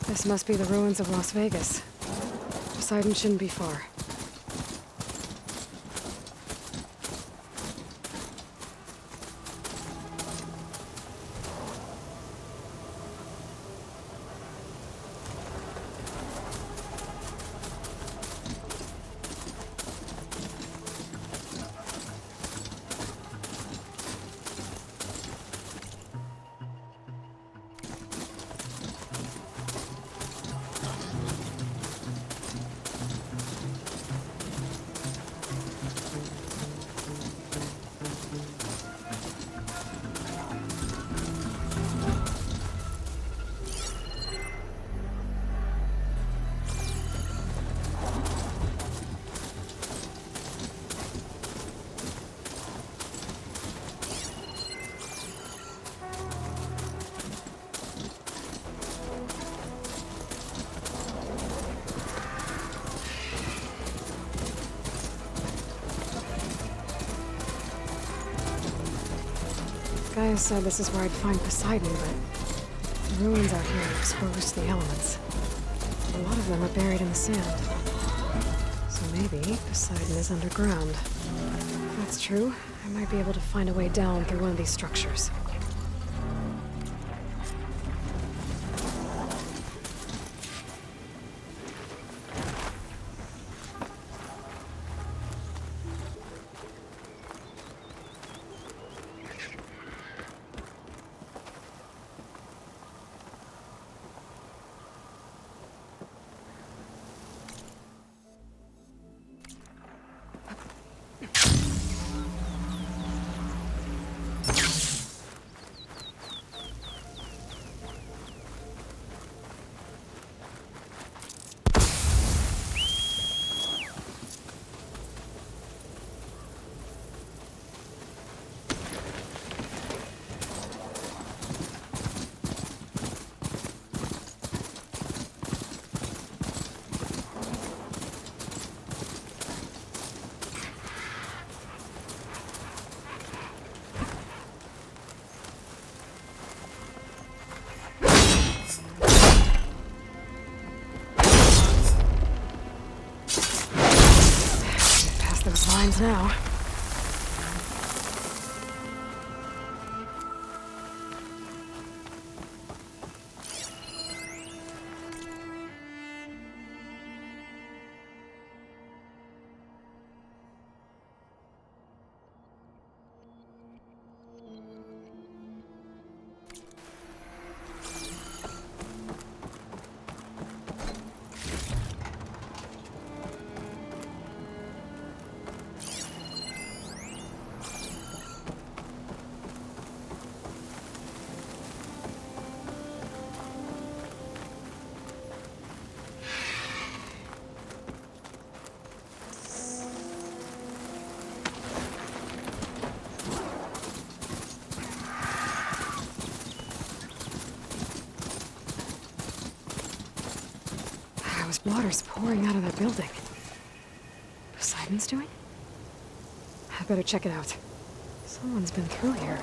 This must be the ruins of Las Vegas. Poseidon shouldn't be far. Gaia said this is where I'd find Poseidon, but the ruins out here are exposed to the elements. A lot of them are buried in the sand. So maybe Poseidon is underground. If that's true, I might be able to find a way down through one of these structures. Those lines now. Water's pouring out of that building. Poseidon's doing? I better check it out. Someone's been through here.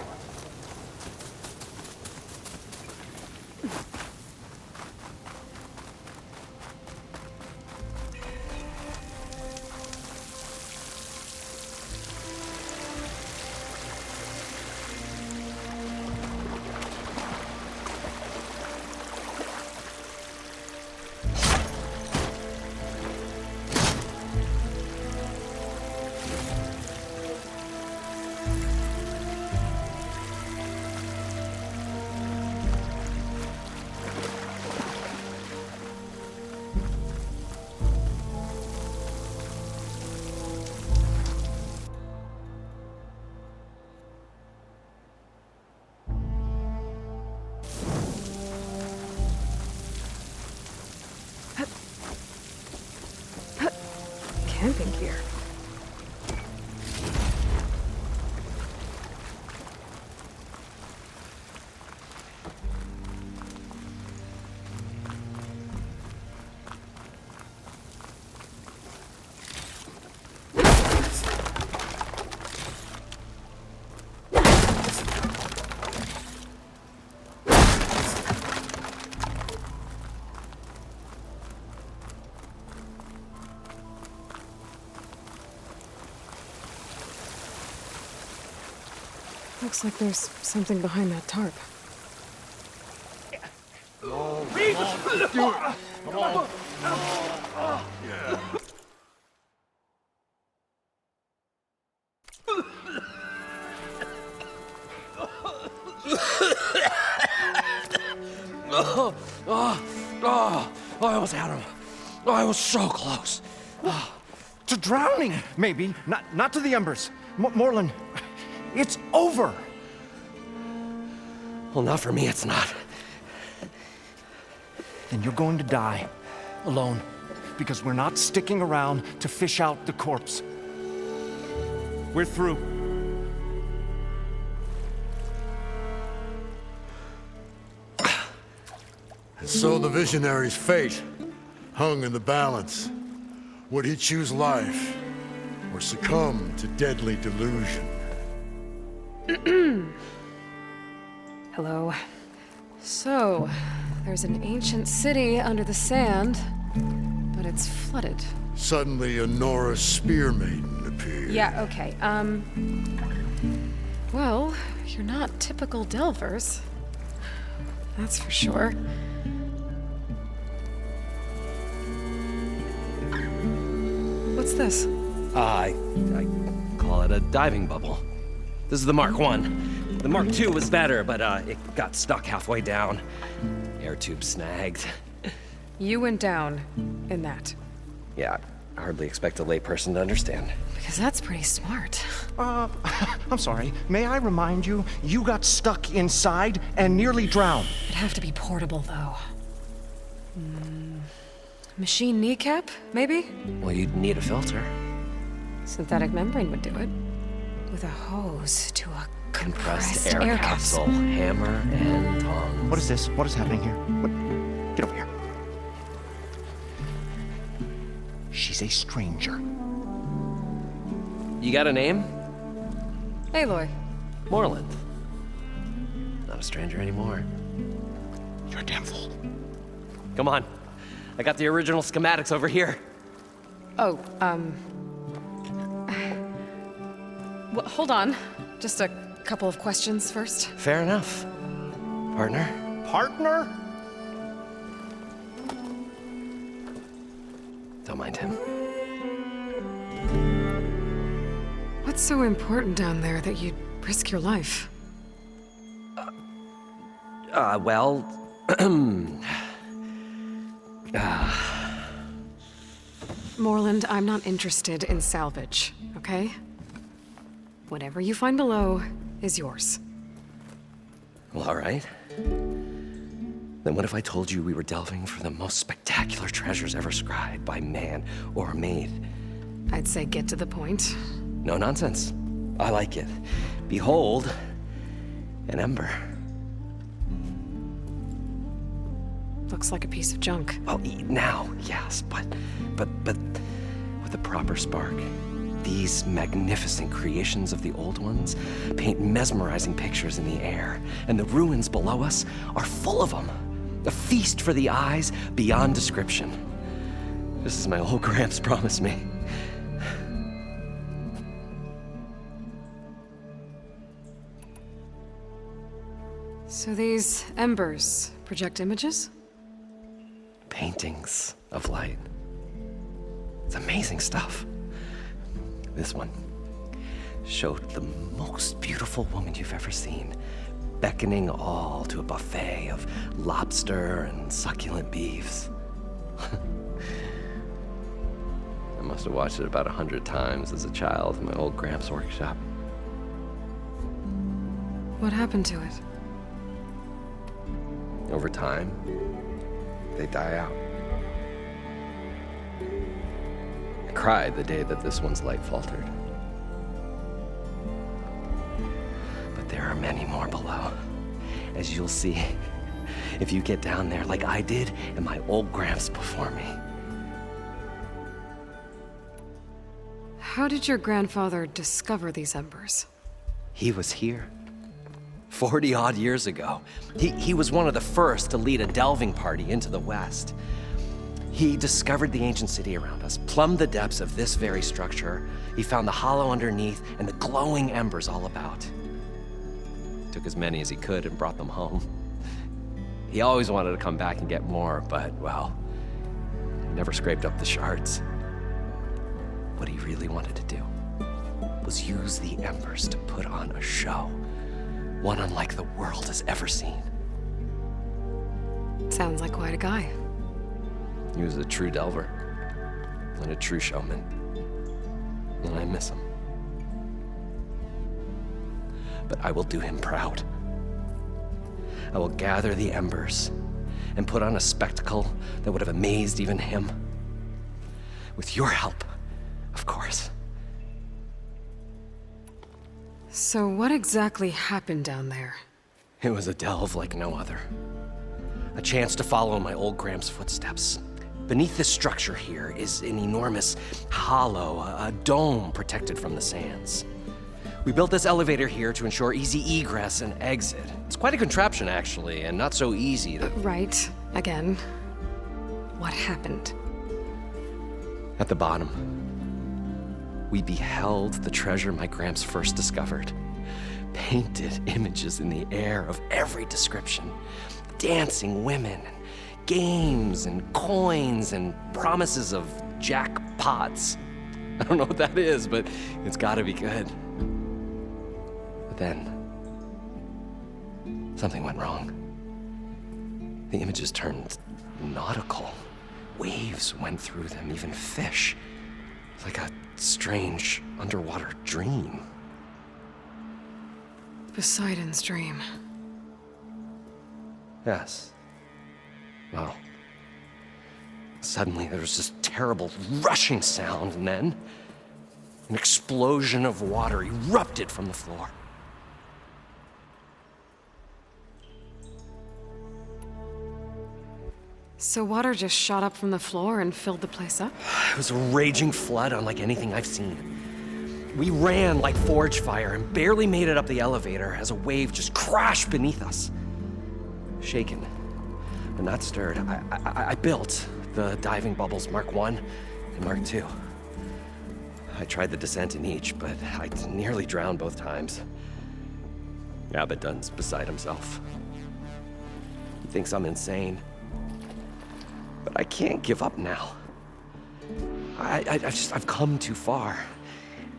Camping gear. Looks like there's something behind that tarp. I almost had him. Oh, I was so close. To drowning, maybe. Not to the embers. Moreland, it's over. Well, not for me, it's not. Then you're going to die. Alone. Because we're not sticking around to fish out the corpse. We're through. And so the visionary's fate hung in the balance. Would he choose life or succumb to deadly delusion? Hello. So, there's an ancient city under the sand, but it's flooded. Suddenly, a Nora spear maiden appeared. Yeah, okay. Well, you're not typical Delvers. That's for sure. What's this? I call it a diving bubble. This is the Mark I. The Mark II was better, but it got stuck halfway down. Air tube snagged. You went down in that. Yeah, I hardly expect a layperson to understand. Because that's pretty smart. I'm sorry. May I remind you, you got stuck inside and nearly drowned. It'd have to be portable, though. Machine kneecap, maybe? Well, you'd need a filter. Synthetic membrane would do it. With a hose to a compressed air capsule. Hammer and tongs. What is this? What is happening here? Get over here. She's a stranger. You got a name? Aloy. Moreland. Not a stranger anymore. You're a damn fool. Come on. I got the original schematics over here. Oh, well, hold on. Just a couple of questions first. Fair enough. Partner? Partner? Don't mind him. What's so important down there that you'd risk your life? Well... Moreland, I'm not interested in salvage, okay? Whatever you find below is yours. Well, all right. Then what if I told you we were delving for the most spectacular treasures ever scribed by man or maid? I'd say get to the point. No nonsense. I like it. Behold, an ember. Looks like a piece of junk. Well, now, yes, but with a proper spark. These magnificent creations of the old ones paint mesmerizing pictures in the air, and the ruins below us are full of them. A feast for the eyes beyond description. Just as my old Gramps promised me. So these embers project images? Paintings of light. It's amazing stuff. This one showed the most beautiful woman you've ever seen, beckoning all to a buffet of lobster and succulent beefs. I must have watched it about 100 times as a child in my old Gramps workshop. What happened to it? Over time, they die out. I cried the day that this one's light faltered. But there are many more below, as you'll see if you get down there like I did and my old Gramps before me. How did your grandfather discover these embers? He was here 40-odd years ago. He was one of the first to lead a delving party into the West. He discovered the ancient city around us, plumbed the depths of this very structure. He found the hollow underneath and the glowing embers all about. took as many as he could and brought them home. He always wanted to come back and get more, but, well, he never scraped up the shards. What he really wanted to do was use the embers to put on a show, one unlike the world has ever seen. Sounds like quite a guy. He was a true delver and a true showman, and I miss him. But I will do him proud. I will gather the embers and put on a spectacle that would have amazed even him. With your help, of course. So what exactly happened down there? It was a delve like no other. A chance to follow in my old Graham's footsteps. Beneath this structure here is an enormous hollow, a dome protected from the sands. We built this elevator here to ensure easy egress and exit. It's quite a contraption, actually, and not so easy to... Right. Again. What happened? At the bottom, we beheld the treasure my Gramps first discovered. Painted images in the air of every description. Dancing women, and games, and coins, and promises of jackpots. I don't know what that is, but it's gotta be good. But then, something went wrong. The images turned nautical. Waves went through them, even fish. It's like a strange underwater dream. Poseidon's dream. Yes. Well, suddenly there was this terrible rushing sound, and then an explosion of water erupted from the floor. So water just shot up from the floor and filled the place up? It was a raging flood unlike anything I've seen. We ran like forge fire and barely made it up the elevator as a wave just crashed beneath us. Shaken, but not stirred, I built the diving bubbles Mark I and Mark II. I tried the descent in each, but I nearly drowned both times. Abaddon's beside himself. He thinks I'm insane. But I can't give up now. I've come too far.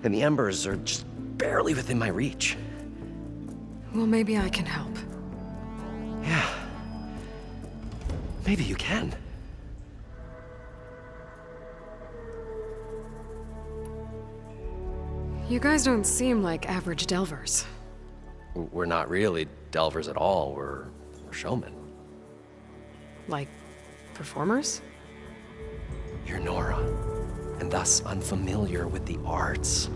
And the embers are just barely within my reach. Well, maybe I can help. Yeah. Maybe you can. You guys don't seem like average delvers. We're not really delvers at all. We're showmen. Like, performers? You're Nora, and thus unfamiliar with the arts.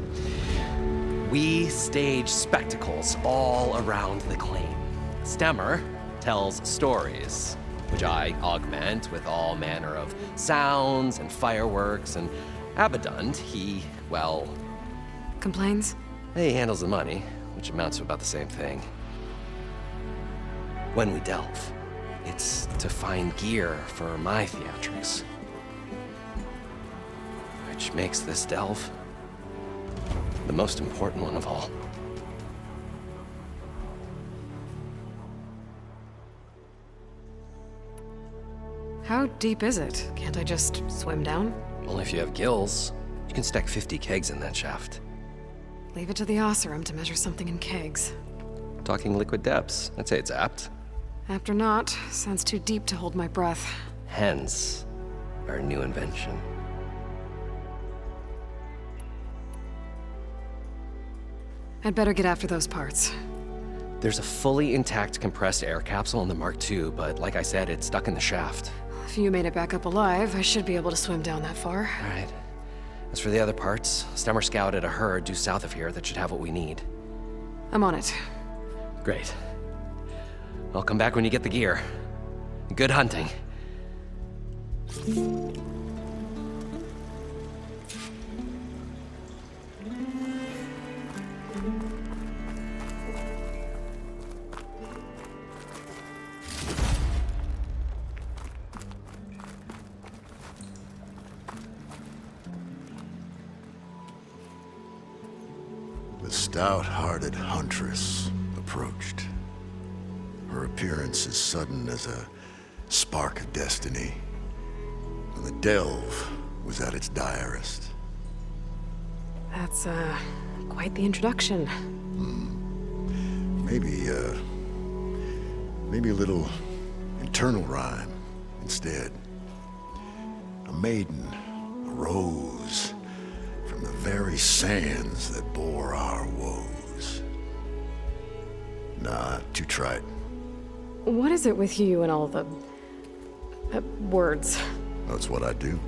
We stage spectacles all around the claim. Stemmer tells stories, which I augment with all manner of sounds and fireworks, and Abaddon, he, well... Complains? He handles the money, which amounts to about the same thing. When we delve, it's to find gear for my theatrics. Which makes this delve the most important one of all. How deep is it? Can't I just swim down? Only if you have gills. You can stack 50 kegs in that shaft. Leave it to the Oseram to measure something in kegs. Talking liquid depths, I'd say it's apt. Apt or not, sounds too deep to hold my breath. Hence, our new invention. I'd better get after those parts. There's a fully intact compressed air capsule in the Mark II, but like I said, it's stuck in the shaft. If you made it back up alive, I should be able to swim down that far. All right. As for the other parts, Stemmer scouted a herd due south of here that should have what we need. I'm on it. Great. I'll come back when you get the gear. Good hunting. The stout-hearted huntress approached. appearance as sudden as a spark of destiny, when the delve was at its direst. That's, quite the introduction. Maybe a little internal rhyme instead. A maiden arose from the very sands that bore our woes. Nah, too trite. What is it with you and all the... words? That's what I do.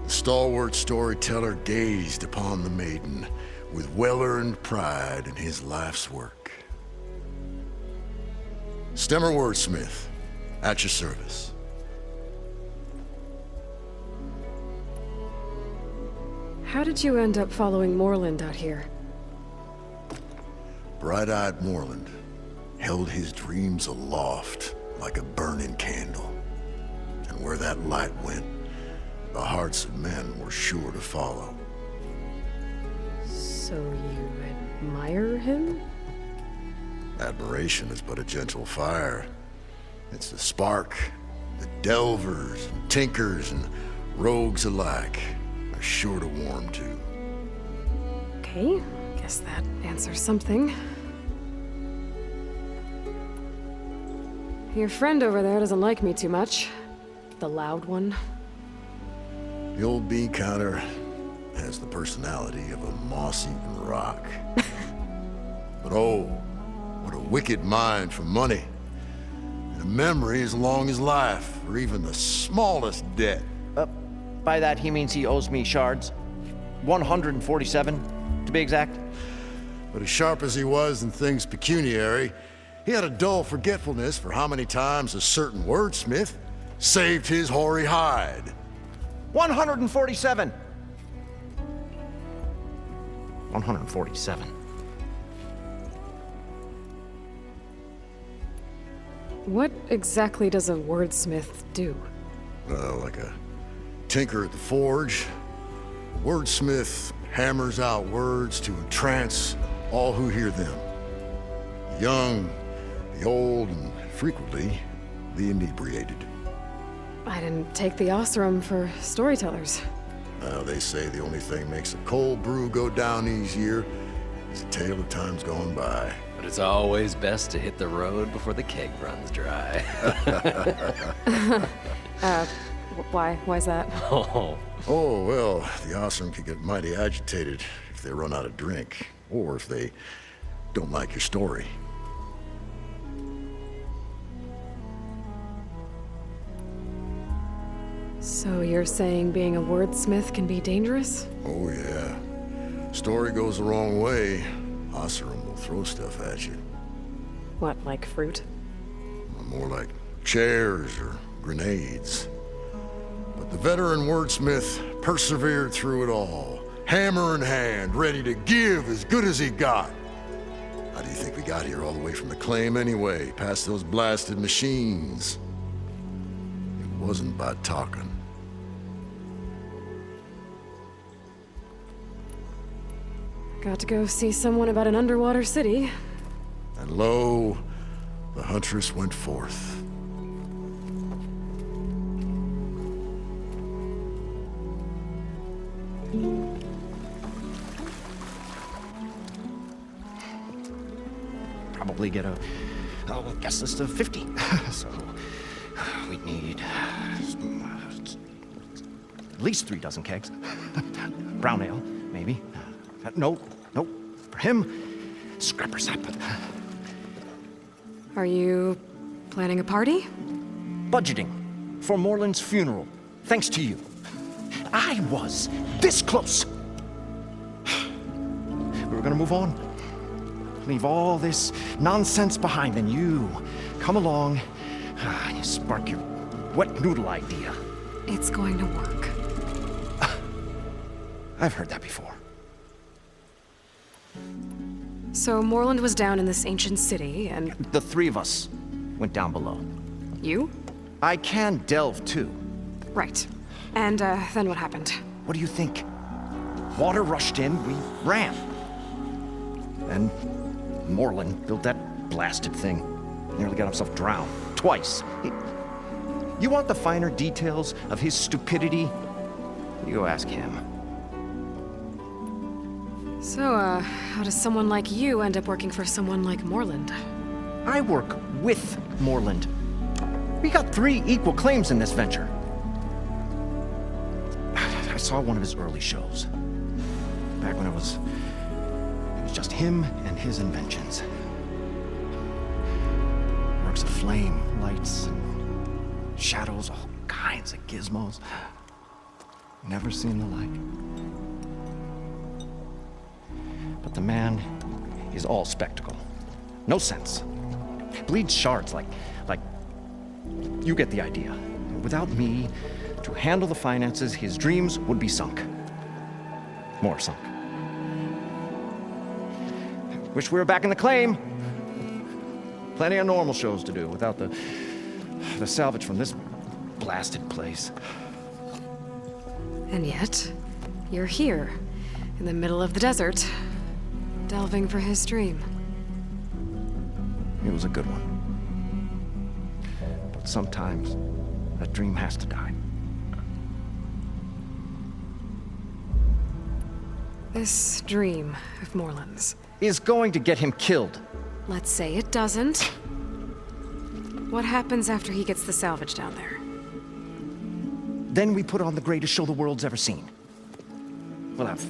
The stalwart storyteller gazed upon the maiden with well-earned pride in his life's work. Stemmer wordsmith, at your service. How did you end up following Moreland out here? Bright-eyed Moreland held his dreams aloft like a burning candle. And where that light went, the hearts of men were sure to follow. So you admire him? Admiration is but a gentle fire. It's the spark that delvers and tinkers and rogues alike are sure to warm to. Okay, guess that answers something. Your friend over there doesn't like me too much. The loud one. The old bean counter has the personality of a moss-eaten rock. But oh, what a wicked mind for money. And a memory as long as life, or even the smallest debt. By that, he means he owes me shards. 147, to be exact. But as sharp as he was in things pecuniary, he had a dull forgetfulness for how many times a certain wordsmith saved his hoary hide. 147! 147. What exactly does a wordsmith do? Like a tinker at the forge, a wordsmith hammers out words to entrance all who hear them. The young, the old, and frequently the inebriated. I didn't take the Osram for storytellers. They say the only thing makes a cold brew go down easier is a tale of times gone by. But it's always best to hit the road before the keg runs dry. Why's that? Oh, Well, the Osram can get mighty agitated if they run out of drink, or if they don't like your story. So you're saying being a wordsmith can be dangerous? Oh yeah. Story goes the wrong way, Osram will throw stuff at you. What, like fruit? More like chairs or grenades. But the veteran wordsmith persevered through it all, hammer in hand, ready to give as good as he got. How do you think we got here all the way from the claim anyway, past those blasted machines? It wasn't by talking. Got to go see someone about an underwater city. And lo, the huntress went forth. Probably get a guest list of 50. So we need at least 3 dozen kegs. Brown ale, maybe. No. For him, scrapper sap. Are you planning a party? Budgeting for Moreland's funeral, thanks to you. I was this close. We were gonna move on. Leave all this nonsense behind, and you come along and you spark your wet noodle idea. It's going to work. I've heard that before. So Moreland was down in this ancient city, and The 3 of us went down below. you? I can delve too. Right. And, then what happened? What do you think? Water rushed in, we ran. Then Moreland built that blasted thing. Nearly got himself drowned. Twice. You want the finer details of his stupidity? You go ask him. So, how does someone like you end up working for someone like Moreland? I work with Moreland. We got 3 equal claims in this venture. I saw one of his early shows. Back when it was just him and his inventions. Works of flame, lights, and shadows, all kinds of gizmos. Never seen the like. But the man is all spectacle. No sense. Bleeds shards like you get the idea. Without me to handle the finances, his dreams would be sunk. More sunk. Wish we were back in the claim. Plenty of normal shows to do without the salvage from this blasted place. And yet, you're here, in the middle of the desert, delving for his dream. It was a good one. But sometimes, that dream has to die. This dream of Moreland's. Is going to get him killed. Let's say it doesn't. What happens after he gets the salvage down there? Then we put on the greatest show the world's ever seen. We'll have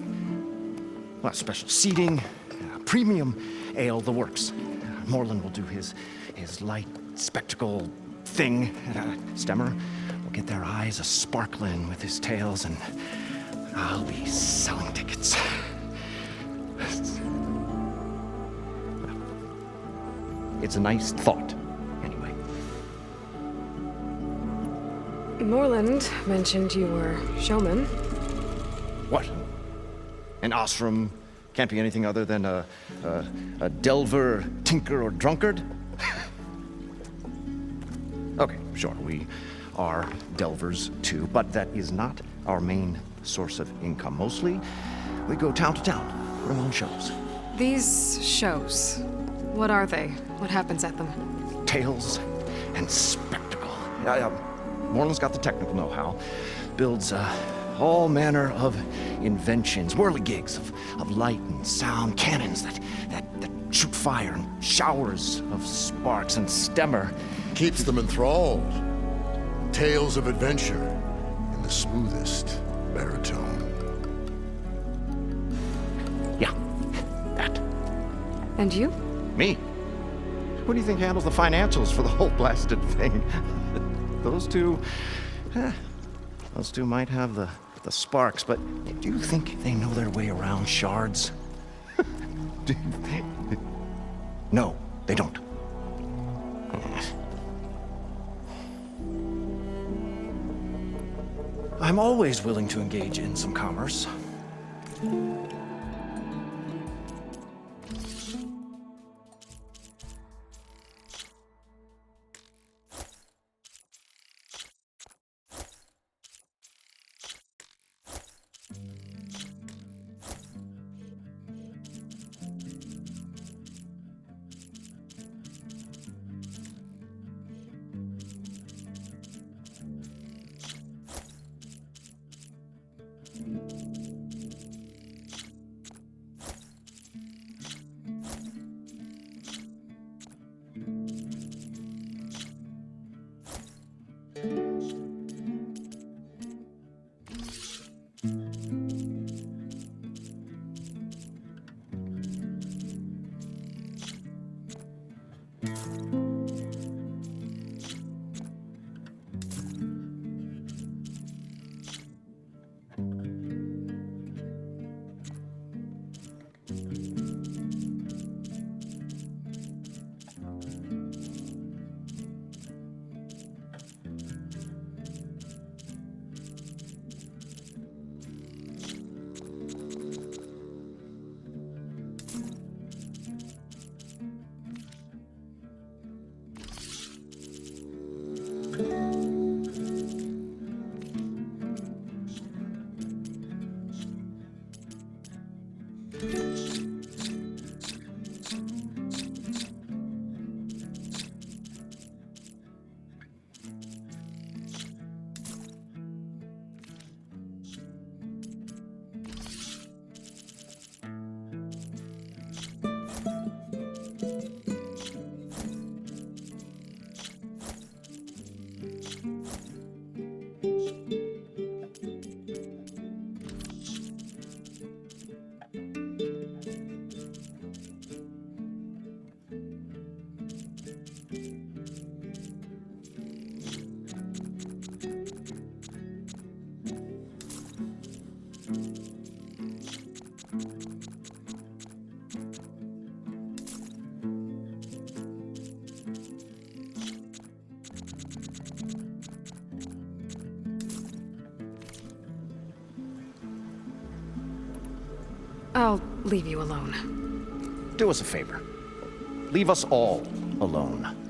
special seating, premium ale, the works. Moreland will do his light spectacle thing. Stemmer will get their eyes a-sparkling with his tales, and I'll be selling tickets. It's a nice thought, anyway. Moreland mentioned you were showman. What? An ostrom can't be anything other than a delver, tinker, or drunkard? Okay, sure, we are delvers too, but that is not our main source of income. Mostly, we go town to town, put them on shows. These shows, what are they? What happens at them? Tales and spectacle. Moreland's got the technical know-how. Builds all manner of inventions, whirligigs of light and sound, cannons that shoot fire, and showers of sparks, and Stemmer Keeps them enthralled. Tales of adventure in the smoothest baritone. Yeah, that. And you? Me? Who do you think handles the financials for the whole blasted thing? Those two might have the sparks, but do you think they know their way around shards? No, they don't. I'm always willing to engage in some commerce. I'll leave you alone. Do us a favor. Leave us all alone.